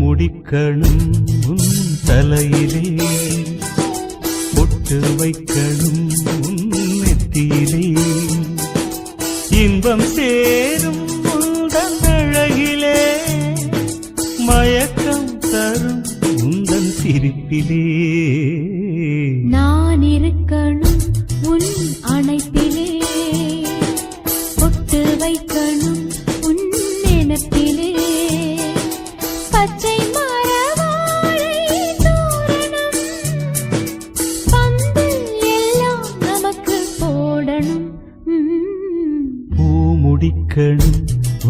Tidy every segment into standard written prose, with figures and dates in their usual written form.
முடிக்கணும் உன் தலையிலே, பொட்டு வைக்கணும் உன் நெத்தியிலே, இன்பம் சேரும் உந்தன் அழகிலே, மயக்கம் தரும் உந்தன் சிரிப்பிலே. நான் இருக்கணும் உன் அணைப்பிலே, பொட்டு வைக்கணும் உன் நினைப்பிலே, பச்சை மரவாழை தோரணம் பந்தல் எல்லாம் நமக்கு போடணும். பூ முடிக்கணும்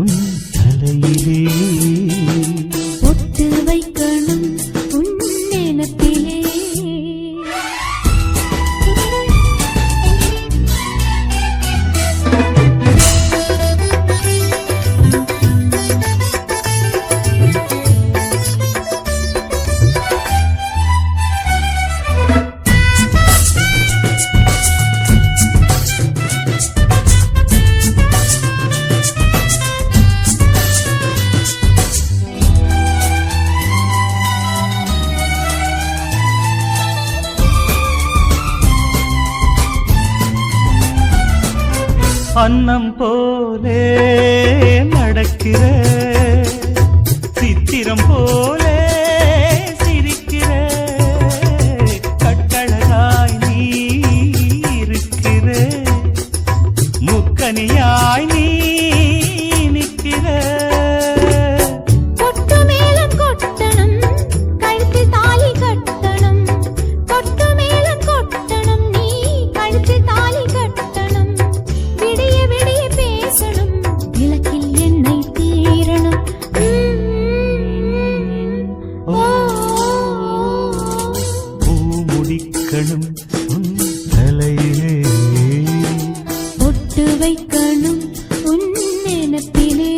உன் தலையிலே, பொட்டு வைக்கணும் உன் நினைப்பிலே. அன்னம் போலே நடக்கிற, சித்திரம் போலே சிரிக்கிற, கட்டழகாய் நீ இருக்கிற, முக்கனியாய் நீ நிற்கிற. கொட்டு மேளம் கொட்டணும், கழுத்தில் தாலி கட்டணும், கொட்டு மேளம் கொட்டணும், நீ கழுத்தில் தாலி கட்டணும், விடிய விடிய பேசணும், விளக்கில் எண்ணெய் தீரணும். பூ முடிக்கணும் உன் தலையிலே, பொட்டு வைக்கணும் உன் நினைப்பிலே.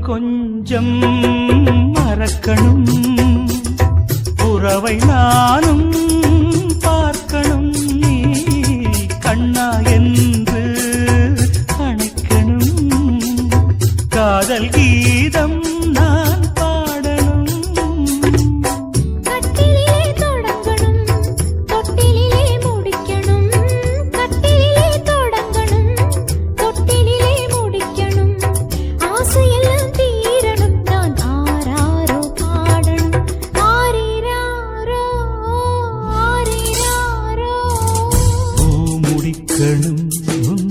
கொஞ்சம் மறக்கணும், உறவை நானும் பார்க்கணும், நீ கண்ணா என்று அணைக்கணும், காதல் கீதம் நான் பாடணும். கட்டிலே தொடங்கணும், தொட்டிலே முடிக்கணும், கட்டிலே தொடங்கணும், தொட்டிலே முடிக்கணும், ஆசையெல்லாம் தீரணும், நான் ஆராரோ பாடணும், ஆரிராரோ ஆரிராரோ. பூ முடிக்கணும் உன்